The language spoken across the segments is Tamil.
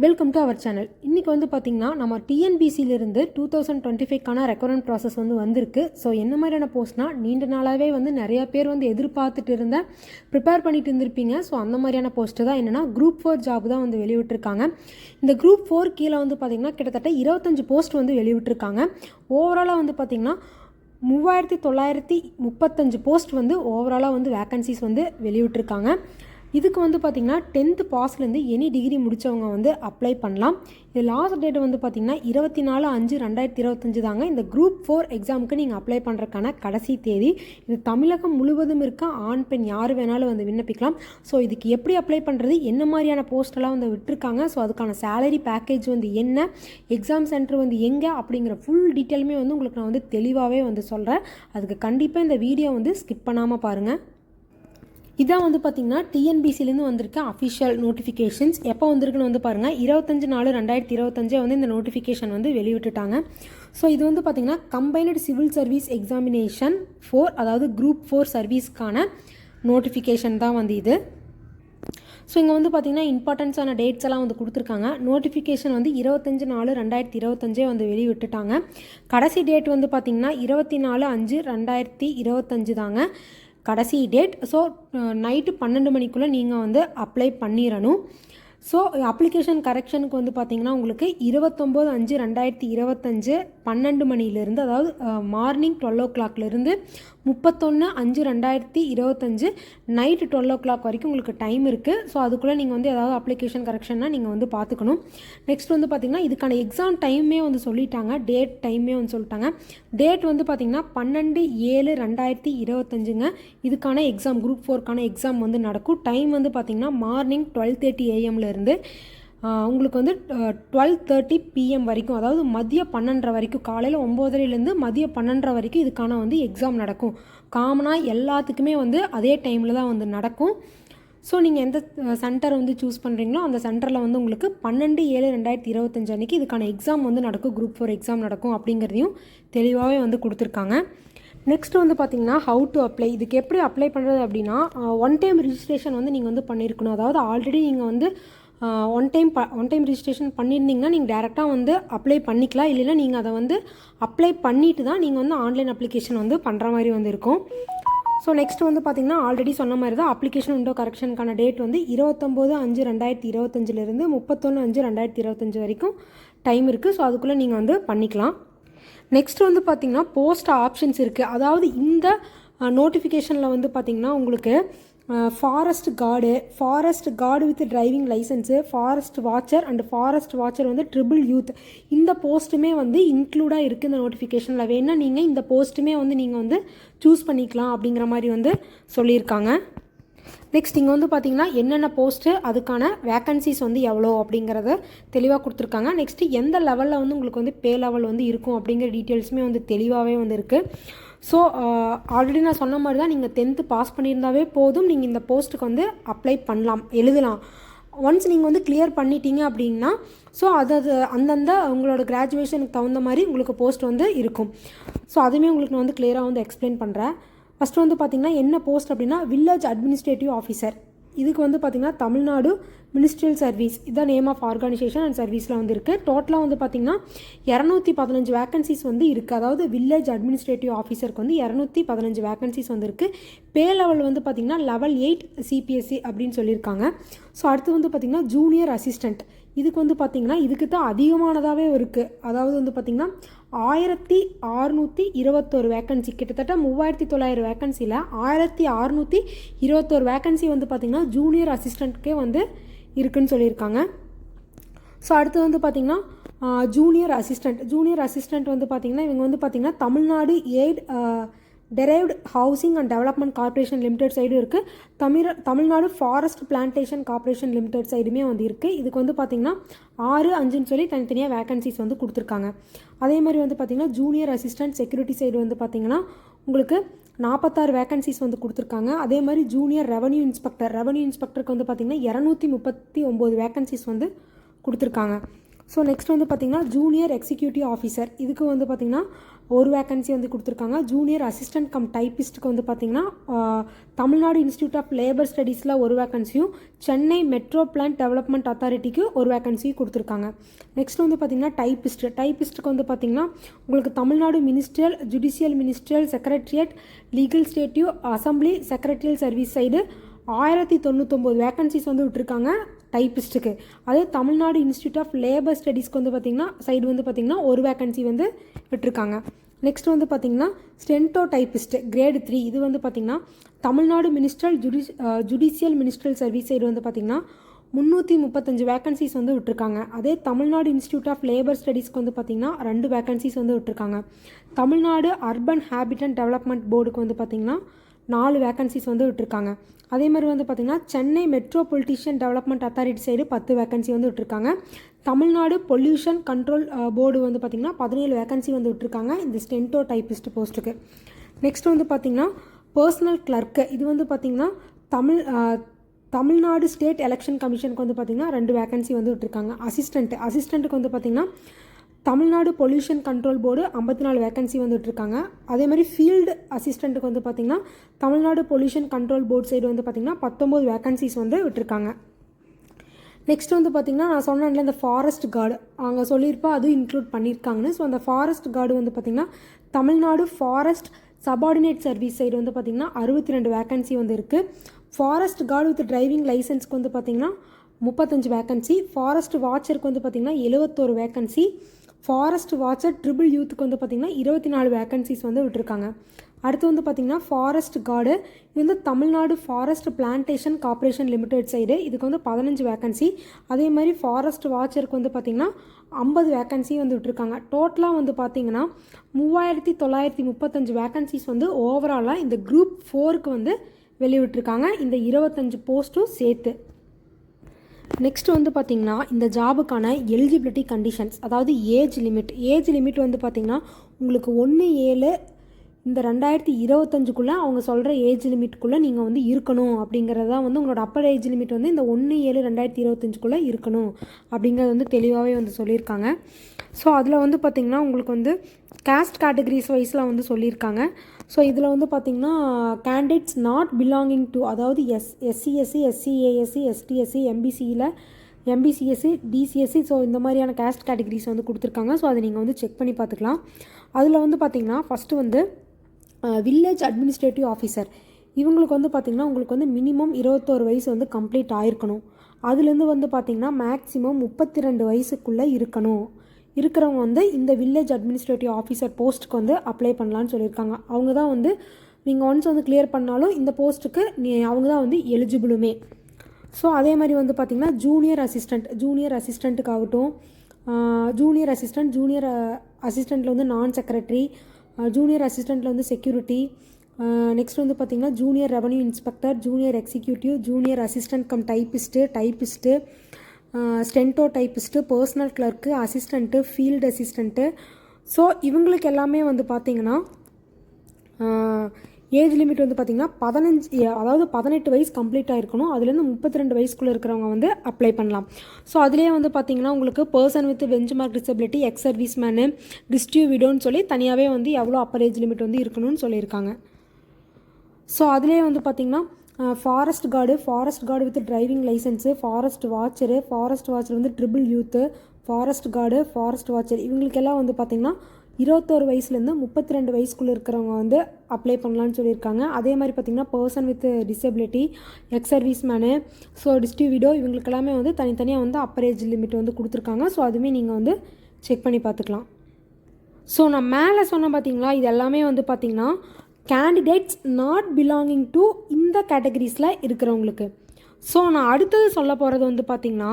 Welcome to our channel. இன்றைக்கி வந்து பார்த்திங்கன்னா நம்ம டிஎன்பிசியிலிருந்து 2025க்கான ரெக்ரூட்மெண்ட் ப்ராசஸ் வந்திருக்கு. ஸோ என்ன மாதிரியான போஸ்ட்னால் நீண்ட நாளாகவே நிறையா பேர் எதிர்பார்த்துட்டு இருந்த ப்ரிப்பேர் பண்ணிட்டு இருந்திருப்பீங்க. ஸோ அந்த மாதிரியான போஸ்ட்டு தான் என்னென்னா குரூப் 4 ஜாப் தான் வெளியிட்டிருக்காங்க. இந்த குரூப் 4 கீழே பார்த்திங்கன்னா கிட்டத்தட்ட 25 போஸ்ட் வெளியிட்டிருக்காங்க. ஓவராலாக பார்த்திங்கன்னா 3935 போஸ்ட் ஓவராலாக வேக்கன்சிஸ் வெளியிட்டிருக்காங்க. இதுக்கு பார்த்திங்கன்னா 10th பாஸ்லேருந்து எனி டிகிரி முடித்தவங்க அப்ளை பண்ணலாம். இது லாஸ்ட் டேட் பார்த்திங்கன்னா 24/5/2025 தாங்க இந்த குரூப் 4 எக்ஸாமுக்கு நீங்கள் அப்ளை பண்ணுறதுக்கான கடைசி தேதி. இது தமிழகம் முழுவதும் இருக்க ஆண் பெண் யார் வேணாலும் விண்ணப்பிக்கலாம். ஸோ இதுக்கு எப்படி அப்ளை பண்ணுறது, என்ன மாதிரியான போஸ்டெல்லாம் விட்டுருக்காங்க, ஸோ அதுக்கான சேலரி பேக்கேஜ் என்ன, எக்ஸாம் சென்டர் எங்கே அப்படிங்கிற ஃபுல் டீட்டெயிலுமே உங்களுக்கு நான் தெளிவாகவே சொல்கிறேன். அதுக்கு கண்டிப்பாக இந்த வீடியோ ஸ்கிப் பண்ணாமல் பாருங்கள். இதான் பார்த்திங்கன்னா டிஎன்பிசிலேருந்து வந்திருக்க அஃபிஷியல் நோட்டிஃபிகேஷன்ஸ். எப்போ வந்திருக்குன்னு பாருங்கள், 25/4/2025 இந்த நோட்டிஃபிகேஷன் வெளியிட்டுட்டாங்க. ஸோ இது பார்த்திங்கன்னா கம்பைன்டு சிவில் சர்வீஸ் எக்ஸாமினேஷன் 4, அதாவது குரூப் 4 சர்வீஸ்க்கான நோட்டிஃபிகேஷன் தான் இது. ஸோ இங்கே பார்த்திங்கன்னா இம்பார்ட்டன்ஸான டேட்ஸ் எல்லாம் கொடுத்துருக்காங்க. நோட்டிஃபிகேஷன் 25/4/2025 வெளியிட்டுட்டாங்க. கடைசி டேட் பார்த்திங்கன்னா 24/5/2025 தாங்க கடைசி டேட். ஸோ நைட்டு 12 மணிக்குள்ளே நீங்கள் அப்ளை பண்ணிடணும். ஸோ அப்ளிகேஷன் கரெக்ஷனுக்கு பார்த்திங்கன்னா உங்களுக்கு 29/5/2025 12 மணிலேருந்து, அதாவது மார்னிங் 12 o'clockலேருந்து 31/5/2025 நைட்டு 12 o'clock வரைக்கும் உங்களுக்கு டைம் இருக்குது. ஸோ அதுக்குள்ளே நீங்கள் ஏதாவது அப்ளிகேஷன் கரெக்ஷன்னா நீங்கள் பார்த்துக்கணும். நெக்ஸ்ட் பார்த்திங்கன்னா இதுக்கான எக்ஸாம் டைமே சொல்லிட்டாங்க, டேட் டைமே சொல்லிட்டாங்க. டேட் பார்த்திங்கன்னா 12/7/2025ங்க இதுக்கான எக்ஸாம், குரூப் 4க்கான எக்ஸாம் நடக்கும். டைம் பார்த்திங்கன்னா மார்னிங் 12:30 AM உங்களுக்கு 12:30 PM வரைக்கும், அதாவது மதியம் 12:30 வரைக்கும், காலையில் 9:30லேருந்து மதியம் 12:30 வரைக்கும் இதுக்கான எக்ஸாம் நடக்கும். காமனாக எல்லாத்துக்குமே அதே டைமில் தான் நடக்கும். ஸோ நீங்கள் எந்த சென்டர் சூஸ் பண்ணுறீங்களோ அந்த சென்டரில் உங்களுக்கு 12/7/2025 அன்றைக்கி இதுக்கான எக்ஸாம் நடக்கும், குரூப் 4 எக்ஸாம் நடக்கும் அப்படிங்கிறதையும் தெளிவாகவே கொடுத்துருக்காங்க. நெக்ஸ்ட் பார்த்திங்கன்னா ஹவு டு அப்ளை. இதுக்கு எப்படி அப்ளை பண்ணுறது அப்படின்னா, ஒன் டைம் ரிஜிஸ்ட்ரேஷன் நீங்கள் பண்ணியிருக்கணும். அதாவது ஆல்ரெடி நீங்கள் ஒன் டைம் ரிஜிஸ்ட்ரேஷன் பண்ணியிருந்தீங்கன்னா நீங்கள் டேரெக்டாக அப்ளை பண்ணிக்கலாம். இல்லைன்னா நீங்கள் அதை அப்ளை பண்ணிவிட்டு தான் நீங்கள் ஆன்லைன் அப்ளிகேஷன் பண்ணுற மாதிரி இருக்கும். ஸோ நெக்ஸ்ட் பார்த்திங்கன்னா ஆல்ரெடி சொன்ன மாதிரி தான் அப்ளிகேஷன் விண்டோ கரெக்ஷனுக்கான டேட் 29/5/2025லேருந்து 31/5/2025 வரைக்கும் டைம் இருக்குது. ஸோ அதுக்குள்ளே நீங்கள் பண்ணிக்கலாம். நெக்ஸ்ட் பார்த்திங்கன்னா போஸ்ட் ஆப்ஷன்ஸ் இருக்குது. அதாவது இந்த நோட்டிஃபிகேஷனில் பார்த்திங்கன்னா உங்களுக்கு forest guard with driving licence, forest watcher and forest watcher triple youth இந்த போஸ்ட்டுமே இன்க்ளூடாக இருக்குது இந்த நோட்டிஃபிகேஷனில். வேணால் நீங்கள் இந்த போஸ்ட்டுமே நீங்கள் சூஸ் பண்ணிக்கலாம் அப்படிங்கிற மாதிரி சொல்லியிருக்காங்க. நெக்ஸ்ட் இங்கே பார்த்திங்கன்னா என்னென்ன போஸ்ட்டு, அதுக்கான வேக்கன்சிஸ் எவ்வளோ அப்படிங்கிறத தெளிவாக கொடுத்துருக்காங்க. நெக்ஸ்ட்டு எந்த லெவலில் உங்களுக்கு பே லெவல் இருக்கும் அப்படிங்கிற டீட்டெயில்ஸுமே தெளிவாகவே இருக்குது. ஸோ ஆல்ரெடி நான் சொன்ன மாதிரி தான், நீங்கள் 10th பாஸ் பண்ணியிருந்தாவே போதும், நீங்கள் இந்த போஸ்ட்டுக்கு அப்ளை பண்ணலாம், எழுதலாம். ஒன்ஸ் நீங்கள் கிளியர் பண்ணிட்டீங்க அப்படின்னா ஸோ அது அந்தந்த உங்களோட கிராஜுவேஷனுக்கு தகுந்த மாதிரி உங்களுக்கு போஸ்ட் இருக்கும். ஸோ அதுவுமே உங்களுக்கு நான் கிளியராக எக்ஸ்பிளைன் பண்ணுறேன். ஃபஸ்ட்டு பார்த்திங்கன்னா என்ன போஸ்ட் அப்படின்னா வில்லேஜ் அட்மினிஸ்ட்ரேட்டிவ் ஆஃபீஸர். இதுக்கு பார்த்திங்கன்னா தமிழ்நாடு மினிஸ்ட்ரியல் சர்வீஸ் இதான் நேம் ஆஃப் ஆர்கனைசேஷன் அண்ட் சர்வீஸில் இருக்குது. டோட்டலாக பார்த்திங்கன்னா 215 வேக்கன்சிஸ் இருக்குது. அதாவது வில்லேஜ் அட்மினிஸ்ட்ரேட்டிவ் ஆஃபீஸருக்கு 215 வேக்கன்சிஸ் இருக்குது. பே லெவல் பார்த்திங்கன்னா level 8 CPSC அப்படின்னு சொல்லியிருக்காங்க. ஸோ அடுத்து பார்த்திங்கன்னா ஜூனியர் அசிஸ்டண்ட். இதுக்கு பார்த்திங்கன்னா இதுக்கு தான் அதிகமானதாகவே இருக்குது. அதாவது பார்த்திங்கன்னா 1621 வேக்கன்சி, கிட்டத்தட்ட 3900 வேக்கன்சியில் 1621 வேக்கன்சி பார்த்திங்கன்னா ஜூனியர் அசிஸ்டண்ட்கே இருக்குன்னு சொல்லியிருக்காங்க. ஸோ அடுத்து பார்த்திங்கன்னா ஜூனியர் அசிஸ்டண்ட் பார்த்திங்கன்னா இவங்க பார்த்திங்கன்னா Tamil Nadu eight derived housing and development corporation limited சைடும் இருக்குது. Tamil Nadu forest plantation corporation limited சைடுமே இருக்குது. இதுக்கு பார்த்திங்கன்னா 6, 5ன்னு சொல்லி தனித்தனியாக வேக்கன்சிஸ் கொடுத்துருக்காங்க. அதே மாதிரி பார்த்திங்கன்னா ஜூனியர் அசிஸ்டன்ட் செக்யூரிட்டி சைடு பார்த்திங்கன்னா உங்களுக்கு 46 வேக்கன்சிஸ் கொடுத்துருக்காங்க. அதே மாதிரி ஜூனியர் ரெவன்யூ இன்ஸ்பெக்டருக்கு பார்த்திங்கன்னா 239 வேக்கன்சிஸ் கொடுத்துருக்காங்க. ஸோ நெக்ஸ்ட் வந்து பார்த்திங்கன்னா ஜூனியர் எக்ஸிக்யூட்டிவ் ஆஃபீஸர், இதுக்கு வந்து பார்த்திங்கன்னா ஒரு வேக்கன்சி வந்து கொடுத்துருக்காங்க. ஜூனியர் அசிஸ்டன்ட் கம் டைப்பிஸ்ட்டுக்கு வந்து பார்த்திங்கன்னா தமிழ்நாடு இன்ஸ்டியூட் ஆஃப் லேபர் ஸ்டடீஸில் ஒரு வேக்கன்சியும், சென்னை மெட்ரோ பிளான் டெவலப்மெண்ட் அத்தாரிட்டிக்கு ஒரு வேக்கன்சியும் கொடுத்துருக்காங்க. நெக்ஸ்ட் வந்து பார்த்திங்கன்னா டைப்பிஸ்ட்டுக்கு வந்து பார்த்திங்கன்னா உங்களுக்கு Tamil Nadu ministerial, judicial ministerial, secretariat, legislative assembly, secretarial service side 1099 vacancies வந்து விட்டுருக்காங்க டைப்பிஸ்ட்டுக்கு. அதே தமிழ்நாடு இன்ஸ்டியூட் ஆஃப் லேபர் ஸ்டடீஸ்க்கு வந்து பார்த்திங்கன்னா சைடு வந்து பார்த்திங்கன்னா ஒரு வேக்கன்சி வந்து விட்டுருக்காங்க. நெக்ஸ்ட் வந்து பார்த்திங்கன்னா ஸ்டென்டோ டைப்பிஸ்ட் கிரேடு 3, இது வந்து பார்த்திங்கன்னா Tamil Nadu ministerial judicial ministerial service side வந்து பார்த்திங்கன்னா 335 வேக்கன்சிஸ் வந்து விட்டுருக்காங்க. அதே தமிழ்நாடு இன்ஸ்டியூட் ஆஃப் லேபர் ஸ்டடீஸ்க்கு வந்து பார்த்திங்கன்னா 2 வேக்கன்சிஸ் வந்து விட்டுருக்காங்க. தமிழ்நாடு அர்பன் ஹேபிட்டன்ட் டெவலப்மெண்ட் போர்டுக்கு வந்து பார்த்திங்கன்னா 4 வேக்கன்சிஸ் வந்து விட்டுருக்காங்க. அதே மாதிரி வந்து பார்த்திங்கன்னா Chennai metropolitan development authority side 10 vacancy வந்து விட்டுருக்காங்க. தமிழ்நாடு பொல்யூஷன் கண்ட்ரோல் போர்டு வந்து பார்த்திங்கன்னா 17 வேக்கன்சி வந்து விட்டுருக்காங்க இந்த ஸ்டென்டோ டைப்பிஸ்ட் போஸ்ட்டுக்கு. நெக்ஸ்ட் வந்து பார்த்திங்கன்னா பர்சனல் கிளர்க்கு, இது வந்து பார்த்திங்கன்னா தமிழ்நாடு ஸ்டேட் எலெக்ஷன் கமிஷனுக்கு வந்து பார்த்திங்கன்னா 2 வேக்கன்சி வந்து விட்டுருக்காங்க. அசிஸ்டண்ட்டுக்கு வந்து பார்த்திங்கன்னா Tamil Nadu pollution control board 54 vacancy வந்து விட்டுருக்காங்க. அதே மாதிரி ஃபீல்டு அசிஸ்டண்ட்டுக்கு வந்து பார்த்திங்கன்னா Tamil Nadu pollution control board side வந்து பார்த்திங்கன்னா 19 வேக்கன்சிஸ் வந்து விட்டுருக்காங்க. நெக்ஸ்ட் வந்து பார்த்திங்கன்னா நான் சொன்னேன்ல இந்த ஃபாரஸ்ட் கார்டு அங்கே சொல்லியிருப்பா அதுவும் இன்க்ளூட் பண்ணியிருக்காங்கன்னு. ஸோ அந்த ஃபாரஸ்ட் கார்டு வந்து பார்த்திங்கன்னா Tamil Nadu forest subordinate service side வந்து பார்த்திங்கன்னா 62 வேக்கன்சி வந்து இருக்குது. ஃபாரஸ்ட் கார்டு வித் டிரைவிங் லைசன்ஸ்க்கு வந்து பார்த்திங்கன்னா 35 வேக்கன்சி. ஃபாரஸ்ட் வாட்சருக்கு வந்து பார்த்திங்கன்னா 71 வேக்கன்சி. ஃபாரஸ்ட் வாட்சர் ட்ரிபிள் யூத்துக்கு வந்து பார்த்திங்கன்னா 24 வேக்கன்சிஸ் வந்து விட்டுருக்காங்க. அடுத்து வந்து பார்த்திங்கன்னா ஃபாரஸ்ட் கார்டு, இது வந்து Tamil Nadu forest plantation corporation limited side, இதுக்கு வந்து 15 வேக்கன்சி. அதே மாதிரி ஃபாரஸ்ட் வாட்சருக்கு வந்து பார்த்திங்கன்னா 50 வேக்கன்சி வந்து விட்டுருக்காங்க. டோட்டலாக வந்து பார்த்திங்கன்னா 3935 வேக்கன்சிஸ் வந்து ஓவராலாக இந்த குரூப் 4க்கு வந்து வெளியிட்டிருக்காங்க, இந்த 25 போஸ்ட்டும் சேர்த்து. நெக்ஸ்ட் வந்து பார்த்திங்கன்னா இந்த ஜாபுக்கான எலிஜிபிலிட்டி கண்டிஷன்ஸ், அதாவது ஏஜ் லிமிட் வந்து பார்த்திங்கன்னா உங்களுக்கு 1/7 இந்த 2025 அவங்க சொல்கிற ஏஜ் லிமிட்டுக்குள்ளே நீங்கள் வந்து இருக்கணும் அப்படிங்கிறது தான் வந்து உங்களோட அப்பர் ஏஜ் லிமிட் வந்து இந்த 1/7/2025 இருக்கணும் அப்படிங்கிறது வந்து தெளிவாகவே வந்து சொல்லியிருக்காங்க. ஸோ அதில் வந்து பார்த்திங்கன்னா உங்களுக்கு வந்து காஸ்ட் கேட்டகரிஸ் வைஸில் வந்து சொல்லியிருக்காங்க. ஸோ இதில் வந்து பார்த்திங்கன்னா கேண்டிடேட்ஸ் நாட் பிலாங்கிங் டு, அதாவது SC/SC, SC/ASC, ST/SC, MBCSC, DCSC, so இந்த மாதிரியான காஸ்ட் கேட்டகரிஸ் வந்து கொடுத்துருக்காங்க. ஸோ அதை நீங்கள் வந்து செக் பண்ணி பார்த்துக்கலாம். அதில் வந்து பார்த்திங்கன்னா ஃபஸ்ட்டு வந்து வில்லேஜ் அட்மினிஸ்ட்ரேட்டிவ் ஆஃபீஸர், இவங்களுக்கு வந்து பார்த்திங்கன்னா உங்களுக்கு வந்து மினிமம் 21 வயசு வந்து கம்ப்ளீட் ஆகிருக்கணும். அதுலேருந்து வந்து பார்த்திங்கன்னா மேக்ஸிமம் 32 வயசுக்குள்ளே இருக்கிறவங்க வந்து இந்த வில்லேஜ் அட்மினிஸ்ட்ரேட்டிவ் ஆஃபீஸர் போஸ்ட்டுக்கு வந்து அப்ளை பண்ணலான்னு சொல்லியிருக்காங்க. அவங்க தான் வந்து நீங்கள் ஒன்ஸ் வந்து கிளியர் பண்ணாலும் இந்த போஸ்ட்டுக்கு அவங்க தான் வந்து எலிஜிபிளுமே. ஸோ அதே மாதிரி வந்து பார்த்திங்கன்னா ஜூனியர் அசிஸ்டண்ட்டுக்காகட்டும், ஜூனியர் அசிஸ்டண்ட்டில் வந்து நான் செக்ரட்டரி, ஜூனியர் அசிஸ்டண்ட்டில் வந்து செக்யூரிட்டி, நெக்ஸ்ட் வந்து பார்த்திங்கன்னா junior revenue inspector, junior executive, junior assistant cum typist, steno typist, personal clerk, assistant, field assistant. So இவங்களுக்கு எல்லாமே வந்து பார்த்திங்கன்னா ஏஜ் லிமிட் வந்து பார்த்திங்கன்னா 18 வயசு கம்ப்ளீட் ஆகிருக்கணும். அதுலேருந்து 32 வயசுக்குள்ளே இருக்கிறவங்க வந்து அப்ளை பண்ணலாம். ஸோ அதுலேயே வந்து பார்த்திங்கன்னா உங்களுக்கு person with benchmark disability, ex service men, destitute விடோன்னு சொல்லி தனியாகவே வந்து எவ்வளோ அப்பர் ஏஜ் லிமிட் வந்து இருக்கணும்னு சொல்லியிருக்காங்க. ஸோ அதுலேயே வந்து பார்த்திங்கன்னா forest guard with driving licence, forest watcher வந்து tribal youth, forest guard, forest watcher, இவங்களுக்கெல்லாம் வந்து பார்த்திங்கன்னா 21 வயசுலேருந்து 32 வயசுக்குள்ளே இருக்கிறவங்க வந்து அப்ளை பண்ணலான்னு சொல்லியிருக்காங்க. அதே மாதிரி பார்த்திங்கன்னா person with disability, ex service men, so டிஸ்ட்ரிபியூடோ, இவங்களுக்கு எல்லாமே வந்து தனித்தனியாக வந்து அப்பர் ஏஜ் லிமிட் வந்து கொடுத்துருக்காங்க. ஸோ அதுவுமே நீங்கள் வந்து செக் பண்ணி பார்த்துக்கலாம். ஸோ நான் மேலே சொன்ன பார்த்திங்களா, இது எல்லாமே வந்து பார்த்திங்கன்னா கேண்டிடேட்ஸ் நாட் பிலாங்கிங் டு இந்த கேட்டகரிஸில் இருக்கிறவங்களுக்கு. ஸோ நான் அடுத்தது சொல்ல போகிறது வந்து பார்த்திங்கன்னா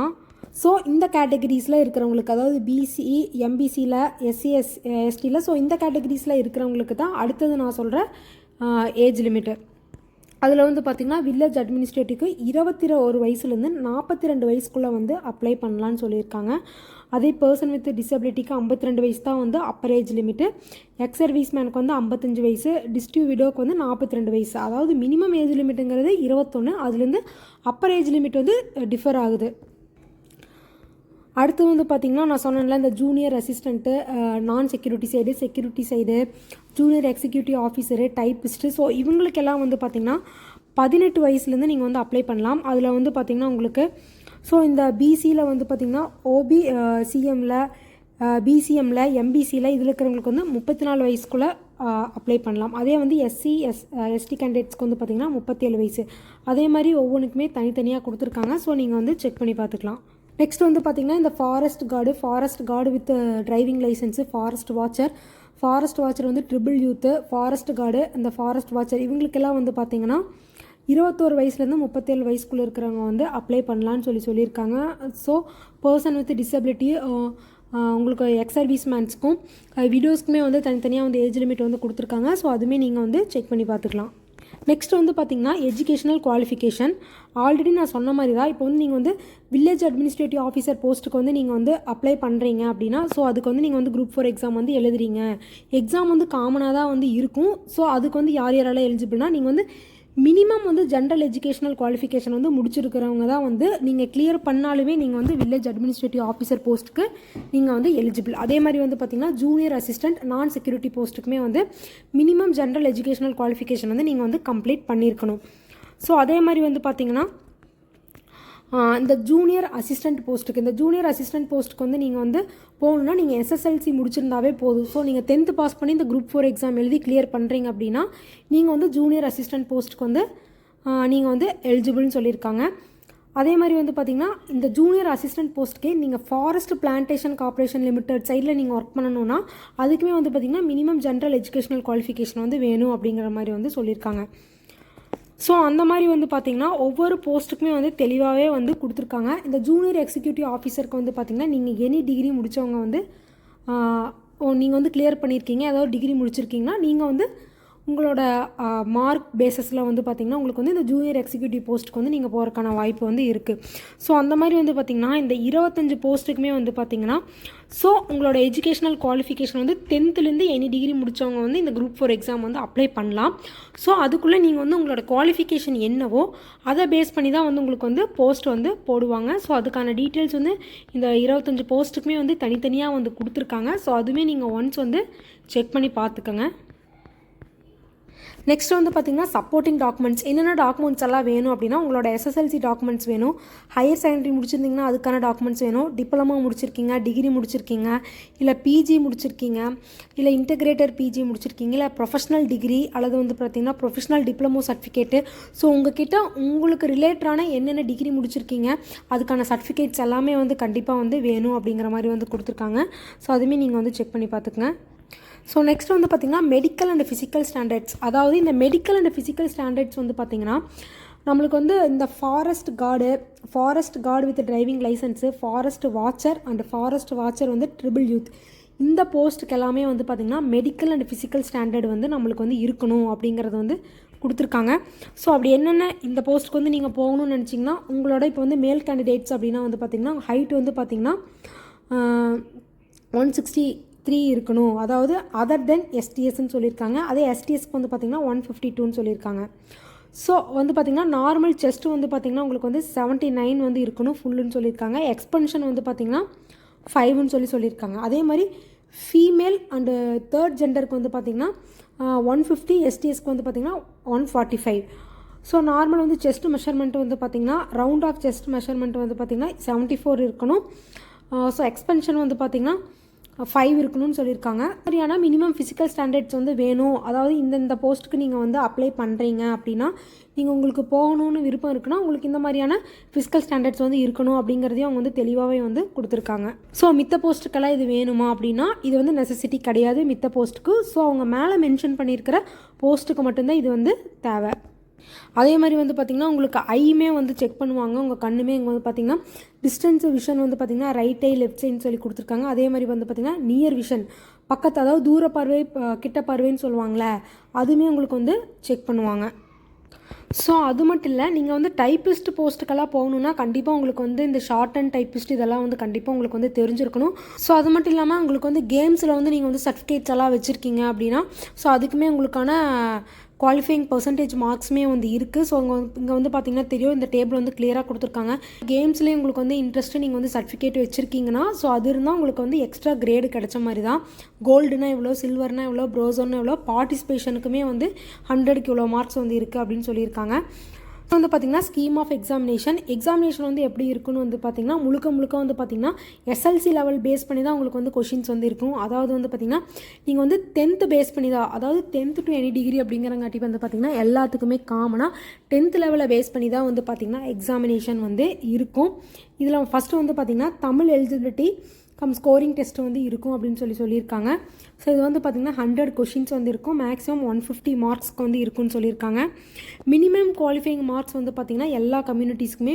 ஸோ இந்த கேட்டகரிஸில் இருக்கிறவங்களுக்கு, அதாவது பிசி, எம்பிசியில், SC/STயில், ஸோ இந்த கேட்டகரிஸில் இருக்கிறவங்களுக்கு தான் அடுத்தது நான் சொல்கிற ஏஜ் லிமிட்டு. அதில் வந்து பார்த்திங்கன்னா வில்லேஜ் அட்மினிஸ்ட்ரேட்டிவ்க்கு 21 வயசுலேருந்து 42 வயசுக்குள்ளே வந்து அப்ளை பண்ணலான்னு சொல்லியிருக்காங்க. அதே பர்சன் வித் டிசபிலிட்டிக்கு 52 வயசு தான் வந்து upper age limit, ex service மேனுக்கு வந்து 55 வயசு, டிஸ்ட்ரிபியூட் விடோக்கு வந்து 42 வயசு. அதாவது மினிமம் ஏஜ் லிமிட்டுங்கிறது 21, அதுலேருந்து அப்பர் ஏஜ் லிமிட் வந்து டிஃபர் ஆகுது. அடுத்து வந்து பார்த்திங்கன்னா நான் சொன்னேன்ல இந்த ஜூனியர் அசிஸ்டண்ட்டு, நான் security side, security side, junior executive officer, typist, so இவங்களுக்கெல்லாம் வந்து பார்த்திங்கன்னா 18 வயசுலேருந்து நீங்கள் வந்து அப்ளை பண்ணலாம். அதில் வந்து பார்த்திங்கன்னா உங்களுக்கு ஸோ இந்த பிசியில் வந்து பார்த்திங்கன்னா ஓபி சிஎம்மில், பிசிஎம்மில், எம்பிசியில் இதில் இருக்கிறவங்களுக்கு வந்து 34 வயசுக்குள்ளே அப்ளை பண்ணலாம். அதே வந்து எஸ்டி கேண்டிடேட்ஸ்க்கு வந்து பார்த்திங்கன்னா 37 வயசு. அதே மாதிரி ஒவ்வொன்றுக்குமே தனித்தனியாக கொடுத்துருக்காங்க. ஸோ நீங்கள் வந்து செக் பண்ணி பார்த்துக்கலாம். நெக்ஸ்ட் வந்து பார்த்திங்கன்னா இந்த forest guard with driving licence, forest watcher வந்து ட்ரிபிள் யூத்து, ஃபாரஸ்ட் கார்டு, இந்த ஃபாரஸ்ட் வாட்சர் இவங்களுக்கெல்லாம் வந்து பார்த்திங்கன்னா 21 வயசுலேருந்து 37 வயசுக்குள்ளே இருக்கிறவங்க வந்து அப்ளை பண்ணலான்னு சொல்லியிருக்காங்க. ஸோ பர்சன் வித் டிசபிலிட்டி, உங்களுக்கு எக்ஸ் சர்வீஸ் மேன்ஸ்க்கும் விடோஸ்க்குமே வந்து தனித்தனியாக வந்து ஏஜ் லிமிட் வந்து கொடுத்துருக்காங்க. ஸோ அதுவுமே நீங்கள் வந்து செக் பண்ணி பார்த்துக்கலாம். நெக்ஸ்ட் வந்து பார்த்திங்கன்னா எஜுகேஷனல் குவாலிஃபிகேஷன். ஆல்ரெடி நான் சொன்ன மாதிரி தான், இப்போ வந்து நீங்கள் வந்து வில்லேஜ் அட்மினிஸ்ட்ரேட்டிவ் ஆஃபீஸர் போஸ்ட்டுக்கு வந்து நீங்கள் வந்து அப்ளை பண்ணுறீங்க அப்படின்னா, ஸோ அதுக்கு வந்து நீங்கள் வந்து குரூப் 4 எக்ஸாம் வந்து எழுதுறீங்க. எக்ஸாம் வந்து காமனாக தான் வந்து இருக்கும். ஸோ அதுக்கு வந்து யாரெல்லாம் எலிஜிபிள்னா, நீங்கள் வந்து மினிமம் வந்து ஜென்ரல் எஜுகேஷனல் குவாலிஃபிகேஷன் வந்து முடிச்சிருக்கிறவங்க தான் வந்து நீங்கள் கிளியர் பண்ணாலுமே நீங்கள் வந்து வில்லேஜ் அட்மினிஸ்ட்ரேட்டிவ் ஆஃபீஸர் போஸ்ட்டுக்கு நீங்கள் வந்து எலிஜிபிள். அதே மாதிரி வந்து பார்த்திங்கன்னா ஜூனியர் அசிஸ்டண்ட், நான் செக்யூரிட்டி போஸ்ட்டுக்குமே வந்து மினிமம் ஜென்ரல் எஜுகேஷனல் குவாலிஃபிகேஷன் வந்து நீங்கள் வந்து கம்ப்ளீட் பண்ணியிருக்கணும். ஸோ அதே மாதிரி வந்து பார்த்திங்கன்னா இந்த ஜூனியர் அசிஸ்டண்ட் போஸ்ட்டுக்கு வந்து நீங்கள் வந்து போகணுன்னா நீங்கள் எஸ்எஸ்எல்சி முடிச்சிருந்தாவே போதும். ஸோ நீங்கள் 10th பாஸ் பண்ணி இந்த குரூப் 4 எக்ஸாம் எழுதி கிளியர் பண்ணுறீங்க அப்படின்னா நீங்கள் வந்து ஜூனியர் அசிஸ்டண்ட் போஸ்ட்டுக்கு வந்து நீங்கள் வந்து எலிஜிபிள்னு சொல்லியிருக்காங்க. அதே மாதிரி வந்து பார்த்திங்கன்னா இந்த ஜூனியர் அசிஸ்டண்ட் போஸ்ட்டுக்கே நீங்கள் ஃபாரஸ்ட் பிளான்டேஷன் கார்ப்பரேஷன் லிமிடெட் சைடில் நீங்கள் ஒர்க் பண்ணணுன்னா அதுக்குமே வந்து பார்த்திங்கன்னா மினிமம் ஜென்ரல் எஜுகேஷனல் குவாலிஃபிகேஷன் வந்து வேணும் அப்படிங்கிற மாதிரி வந்து சொல்லியிருக்காங்க. ஸோ அந்த மாதிரி வந்து பார்த்திங்கன்னா ஒவ்வொரு போஸ்ட்டுக்குமே வந்து தெளிவாகவே வந்து கொடுத்துருக்காங்க. இந்த ஜூனியர் எக்ஸிக்யூட்டிவ் ஆஃபீஸருக்கு வந்து பார்த்திங்கன்னா நீங்கள் எனி டிகிரி முடித்தவங்க வந்து நீங்கள் வந்து கிளியர் பண்ணியிருக்கீங்க, ஏதாவது டிகிரி முடிச்சிருக்கீங்கன்னா நீங்கள் வந்து உங்களோட மார்க் பேஸஸில் வந்து பார்த்திங்கன்னா உங்களுக்கு வந்து இந்த ஜூனியர் எக்ஸிக்யூட்டிவ் போஸ்ட்டுக்கு வந்து நீங்கள் போகிறக்கான வாய்ப்பு வந்து இருக்குது. ஸோ அந்த மாதிரி வந்து பார்த்திங்கன்னா இந்த 25 போஸ்ட்டுக்குமே வந்து பார்த்திங்கன்னா ஸோ உங்களோட எஜுகேஷனல் குவாலிஃபிகேஷன் வந்து 10th எனி டிகிரி முடித்தவங்க வந்து இந்த குரூப் 4 எக்ஸாம் வந்து அப்ளை பண்ணலாம். ஸோ அதுக்குள்ளே நீங்கள் வந்து உங்களோட குவாலிஃபிகேஷன் என்னவோ அதை பேஸ் பண்ணி தான் வந்து உங்களுக்கு வந்து போஸ்ட் வந்து போடுவாங்க. ஸோ அதுக்கான டீட்டெயில்ஸ் வந்து இந்த 25 போஸ்ட்டுக்குமே வந்து தனித்தனியாக வந்து கொடுத்துருக்காங்க. ஸோ அதுவுமே நீங்கள் ஒன்ஸ் வந்து செக் பண்ணி பார்த்துக்கோங்க. நெக்ஸ்ட் வந்து பார்த்திங்கன்னா சப்போர்ட்டிங் டாக்குமெண்ட்ஸ், என்னென்ன டாக்குமெண்ட்ஸ் எல்லாம் வேணும் அப்படின்னா உங்களோட எஸ்எஸ்எல்சி டாக்குமெண்ட்ஸ் வேணும், ஹையர் செகண்டரி முடிச்சிருந்தீங்கன்னா அதுக்கான டாக்குமெண்ட்ஸ் வேணும், டிப்ளமோ முடிச்சிருக்கீங்க, டிகிரி முடிச்சிருக்கீங்க, இல்லை பிஜி முடிச்சிருக்கீங்க, இல்லை இன்டெகிரேட்டர் பிஜி முடிச்சிருக்கீங்க, இல்லை ப்ரொஃபஷனல் டிகிரி அல்லது வந்து பார்த்திங்கன்னா ப்ரொஃபஷனல் டிப்ளமோ சர்டிஃபிகேட்டு. ஸோ உங்ககிட்ட உங்களுக்கு ரிலேட்டடான என்னென்ன டிகிரி முடிச்சிருக்கீங்க அதுக்கான சர்டிஃபிகேட்ஸ் எல்லாமே வந்து கண்டிப்பாக வந்து வேணும் அப்படிங்கிற மாதிரி வந்து கொடுத்துருக்காங்க. ஸோ அதுவுமே நீங்கள் வந்து செக் பண்ணி பார்த்துக்குங்க. ஸோ நெக்ஸ்ட் வந்து பார்த்திங்கன்னா மெடிக்கல் அண்ட் ஃபிசிக்கல் ஸ்டாண்டர்ட்ஸ். அதாவது இந்த மெடிக்கல் அண்ட் ஃபிசிக்கல் ஸ்டாண்டர்ட்ஸ் வந்து பார்த்திங்கன்னா நம்மளுக்கு வந்து இந்த forest guard with driving licence, forest watcher வந்து ட்ரிபிள் யூத், இந்த போஸ்ட்டுக்கு எல்லாமே வந்து பார்த்திங்கன்னா மெடிக்கல் அண்ட் ஃபிசிக்கல் ஸ்டாண்டர்ட் வந்து நம்மளுக்கு வந்து இருக்கணும் அப்படிங்கிறது வந்து கொடுத்துருக்காங்க. ஸோ அப்படி என்னென்ன இந்த போஸ்ட்டுக்கு வந்து நீங்கள் போகணும்னு நினச்சிங்கன்னா உங்களோட இப்போ வந்து மேல் கேண்டிடேட்ஸ் அப்படின்னா வந்து பார்த்திங்கன்னா ஹைட் வந்து பார்த்திங்கன்னா 163 இருக்கணும், அதாவது அதர் தென் எஸ்டிஎஸ்ன்னு சொல்லியிருக்காங்க. அதே எஸ்டிஎஸ்க்கு வந்து பார்த்திங்கன்னா 152ன்னு சொல்லியிருக்காங்க. ஸோ வந்து பார்த்திங்கன்னா நார்மல் செஸ்ட்டு வந்து பார்த்திங்கன்னா உங்களுக்கு வந்து 79 வந்து இருக்கணும் ஃபுல்லுன்னு சொல்லியிருக்காங்க. எக்ஸ்பென்ஷன் வந்து பார்த்திங்கன்னா 5ன்னு சொல்லியிருக்காங்க. அதே மாதிரி ஃபீமேல் அண்டு தேர்ட் ஜெண்டருக்கு வந்து பார்த்திங்கன்னா 150, எஸ்டிஎஸ்க்கு வந்து பார்த்திங்கன்னா 145. ஸோ நார்மல் வந்து செஸ்ட் மெஷர்மெண்ட் வந்து பார்த்திங்கன்னா ரவுண்ட் ஆஃப் செஸ்ட் மெஷர்மெண்ட் வந்து பார்த்திங்கன்னா 74 இருக்கணும். ஸோ எக்ஸ்பென்ஷன் வந்து பார்த்திங்கன்னா 5 இருக்கணும்னு சொல்லியிருக்காங்க. சரியான மினிமம் ஃபிசிக்கல் ஸ்டாண்டர்ட்ஸ் வந்து வேணும். அதாவது இந்த போஸ்ட்டுக்கு நீங்கள் வந்து அப்ளை பண்ணுறீங்க அப்படின்னா நீங்கள் உங்களுக்கு போகணுன்னு விருப்பம் இருக்குன்னா உங்களுக்கு இந்த மாதிரியான ஃபிசிக்கல் ஸ்டாண்டர்ட்ஸ் வந்து இருக்கணும் அப்படிங்கிறதையும் அவங்க வந்து தெளிவாகவே வந்து கொடுத்துருக்காங்க. ஸோ மித்த போஸ்ட்டுக்கெல்லாம் இது வேணுமா அப்படின்னா இது வந்து நெசசிட்டி கிடையாது மித்த போஸ்ட்டுக்கு. ஸோ அவங்க மேலே மென்ஷன் பண்ணியிருக்கிற போஸ்ட்டுக்கு மட்டும்தான் இது வந்து தேவை. அதே மாதிரி வந்து பார்த்திங்கன்னா உங்களுக்கு ஐயுமே வந்து செக் பண்ணுவாங்க, உங்கள் கண்ணுமே இங்கே வந்து பார்த்திங்கன்னா டிஸ்டன்ஸ் விஷன் வந்து பார்த்திங்கன்னா ரைட் ஐ லெஃப்ட் சைன்னு சொல்லி கொடுத்துருக்காங்க. அதே மாதிரி வந்து பார்த்திங்கன்னா நியர் விஷன் பக்கத்து, அதாவது தூர பார்வை கிட்ட பார்வைன்னு சொல்லுவாங்களே, அதுவுமே உங்களுக்கு வந்து செக் பண்ணுவாங்க. ஸோ அது மட்டும் இல்லை, நீங்கள் வந்து டைப்பிஸ்ட் போஸ்ட்டுக்கெல்லாம் போகணுன்னா கண்டிப்பாக உங்களுக்கு வந்து இந்த ஷார்ட் அண்ட் டைப்பிஸ்ட் இதெல்லாம் வந்து கண்டிப்பாக உங்களுக்கு வந்து தெரிஞ்சிருக்கணும். ஸோ அது மட்டும் இல்லாமல் உங்களுக்கு வந்து கேம்ஸில் வந்து நீங்கள் வந்து சர்டிஃபிகேட்ஸ் எல்லாம் வச்சுருக்கீங்க அப்படின்னா ஸோ அதுக்குமே உங்களுக்கான குவாலிஃபையிங் பர்சன்டேஜ் மார்க்ஸுமே வந்து இருக்குது. ஸோ இங்கே வந்து பார்த்திங்கன்னா தெரியும், இந்த டேபிள் வந்து கிளியராக கொடுத்துருக்காங்க. கேம்ஸ்லேயே உங்களுக்கு வந்து இன்ட்ரெஸ்ட்டு நீங்கள் வந்து சர்டிஃபிகேட் வச்சுருக்கீங்கன்னா ஸோ அது இருந்தால் உங்களுக்கு வந்து எக்ஸ்ட்ரா கிரேடு கிடைச்ச மாதிரி தான். கோல்டுனா எவ்வளோ, சில்வர்னா எவ்வளோ, ப்ரோசோன்னா எவ்வளோ, பார்ட்டிசிபேஷனுக்குமே வந்து 100க்கு இவ்வளோ மார்க்ஸ் வந்து இருக்குது அப்படின்னு சொல்லியிருக்காங்க. ஸோ வந்து பார்த்திங்கன்னா ஸ்கீம் ஆஃப் எக்ஸாமினேஷன் வந்து எப்படி இருக்குன்னு வந்து பார்த்திங்கன்னா முழுக்க வந்து பார்த்திங்கன்னா எஸ்எல்சி லெவல் பேஸ் பண்ணி தான் உங்களுக்கு வந்து கொஷின்ஸ் வந்து இருக்கும். அதாவது வந்து பார்த்திங்கன்னா நீங்கள் வந்து 10th பேஸ் பண்ணி தான், அதாவது 10th to any டிகிரி அப்படிங்கிறங்காட்டி வந்து பார்த்திங்கன்னா எல்லாத்துக்குமே காமனாக 10th லெவலை பேஸ் பண்ணி தான் வந்து பார்த்திங்கன்னா எக்ஸாமினேஷன் வந்து இருக்கும். இதில் ஃபஸ்ட்டு வந்து பார்த்திங்கன்னா தமிழ் எலிஜிபிலிட்டி ஸ்கோரிங் டெஸ்ட் வந்து இருக்கும் அப்படின்னு சொல்லியிருக்காங்க. ஸோ இது வந்து பார்த்திங்கன்னா 100 கொஷின்ஸ் வந்து இருக்கும். மேக்ஸிமம் 150 மார்க்ஸ்க்கு வந்து இருக்குன்னு சொல்லியிருக்காங்க. மினிமம் குவாலிஃபையிங் மார்க்ஸ் வந்து பார்த்திங்கன்னா எல்லா கம்யூனிட்டிஸ்க்குமே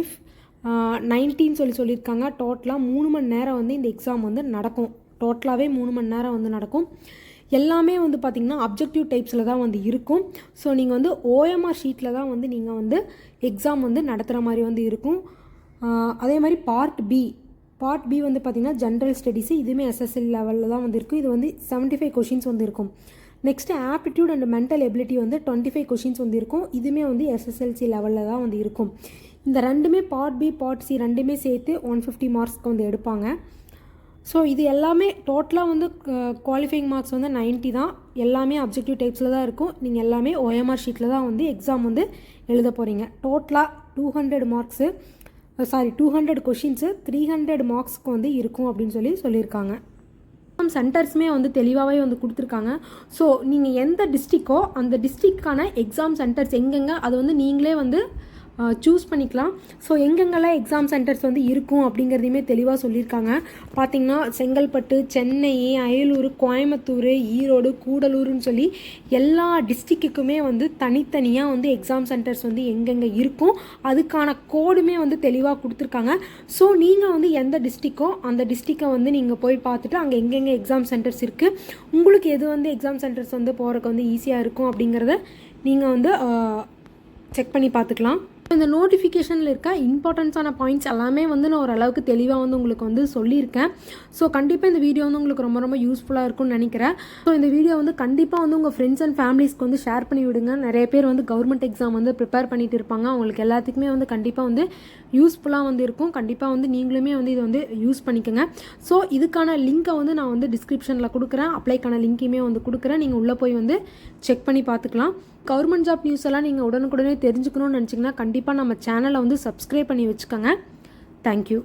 19 சொல்லியிருக்காங்க. டோட்டலாக 3 மணி நேரம் வந்து இந்த எக்ஸாம் வந்து நடக்கும். டோட்டலாகவே 3 மணி நேரம் வந்து நடக்கும். எல்லாமே வந்து பார்த்திங்கன்னா அப்ஜெக்டிவ் டைப்ஸில் தான் வந்து இருக்கும். ஸோ நீங்கள் வந்து OMR ஷீட்டில் தான் வந்து நீங்கள் வந்து எக்ஸாம் வந்து நடத்துகிற மாதிரி வந்து இருக்கும். அதே மாதிரி பார்ட் பி வந்து பார்த்திங்கன்னா ஜென்ரல் ஸ்டடீஸு, இதுவுமே SSL லெவலில் தான் வந்து இருக்கும். இது வந்து 75 கொஷின்ஸ் வந்து இருக்கும். Next aptitude and mental ability வந்து 25 கொஷின்ஸ் வந்து இருக்கும். இதுவுமே வந்து SSLC லெவலில் தான் வந்து இருக்கும். இந்த ரெண்டுமே பார்ட் பி பார்ட் சி ரெண்டுமே சேர்த்து 150 மார்க்ஸ்க்கு வந்து எடுப்பாங்க. ஸோ இது எல்லாமே டோட்டலாக வந்து குவாலிஃபையிங் மார்க்ஸ் வந்து 90 தான். எல்லாமே அப்ஜெக்டிவ் டைப்ஸில் தான் இருக்கும். நீங்கள் எல்லாமே OMR ஷீட்டில் தான் வந்து எக்ஸாம் வந்து எழுத போகிறீங்க. டோட்டலாக 200 கொஷின்ஸு 300 மார்க்ஸ்க்கு வந்து இருக்கும் அப்படின்னு சொல்லியிருக்காங்க. சென்டர்ஸுமே வந்து தெளிவாகவே வந்து கொடுத்துருக்காங்க. ஸோ நீங்கள் எந்த டிஸ்ட்ரிக்கோ அந்த டிஸ்ட்ரிக்டான எக்ஸாம் சென்டர்ஸ் எங்கெங்கே அது வந்து நீங்களே வந்து சூஸ் பண்ணிக்கலாம். ஸோ எங்கெங்கெல்லாம் எக்ஸாம் சென்டர்ஸ் வந்து இருக்கும் அப்படிங்கிறதையுமே தெளிவாக சொல்லியிருக்காங்க. பார்த்திங்கன்னா செங்கல்பட்டு, சென்னை, அயலூர், கோயம்புத்தூர், ஈரோடு, கூடலூர்னு சொல்லி எல்லா டிஸ்ட்ரிக்குக்குமே வந்து தனித்தனியாக வந்து எக்ஸாம் சென்டர்ஸ் வந்து எங்கெங்கே இருக்கும் அதுக்கான கோடுமே வந்து தெளிவாக கொடுத்துருக்காங்க. ஸோ நீங்கள் வந்து எந்த டிஸ்ட்ரிக்கோ அந்த டிஸ்ட்ரிக்கை வந்து நீங்கள் போய் பார்த்துட்டு அங்கே எங்கெங்கே எக்ஸாம் சென்டர்ஸ் இருக்குது, உங்களுக்கு எது வந்து எக்ஸாம் சென்டர்ஸ் வந்து போகிறதுக்கு வந்து ஈஸியாக இருக்கும் அப்படிங்கிறத நீங்கள் வந்து செக் பண்ணி பார்த்துக்கலாம். இந்த நோட்டிஃபிகேஷனில் இருக்க இம்பார்ட்டன்ஸான பாயிண்ட்ஸ் எல்லாமே வந்து நான் ஓரளவுக்கு தெளிவாக வந்து உங்களுக்கு வந்து சொல்லியிருக்கேன். ஸோ கண்டிப்பாக இந்த வீடியோ வந்து உங்களுக்கு ரொம்ப யூஸ்ஃபுல்லாக இருக்கும்னு நினைக்கிறேன். ஸோ இந்த வீடியோ வந்து கண்டிப்பாக வந்து உங்கள் ஃப்ரெண்ட்ஸ் அண்ட் ஃபேமிலிஸ்க்கு வந்து ஷேர் பண்ணி விடுங்க. நிறைய பேர் வந்து கவர்மெண்ட் எக்ஸாம் வந்து ப்ரிப்பேர் பண்ணிட்டு இருப்பாங்க. அவங்களுக்கு எல்லாத்துக்குமே வந்து கண்டிப்பாக வந்து யூஸ்ஃபுல்லாக வந்து இருக்கும். கண்டிப்பாக வந்து நீங்களுமே வந்து இதை வந்து யூஸ் பண்ணிக்கோங்க. ஸோ இதுக்கான லிங்க்கை வந்து நான் வந்து டிஸ்கிரிப்ஷனில் கொடுக்குறேன். அப்ளைக்கான லிங்க்கையுமே வந்து கொடுக்குறேன். நீங்கள் உள்ளே போய் வந்து செக் பண்ணி பார்த்துக்கலாம். கவர்மெண்ட் ஜாப் நியூஸ் எல்லாம் நீங்கள் உடனுக்குடனே தெரிஞ்சுக்கணும்னு நினச்சிங்கன்னா கண்டிப்பாக நம்ம சேனலை வந்து சப்ஸ்கிரைப் பண்ணி வச்சுக்கோங்க. தேங்க்யூ.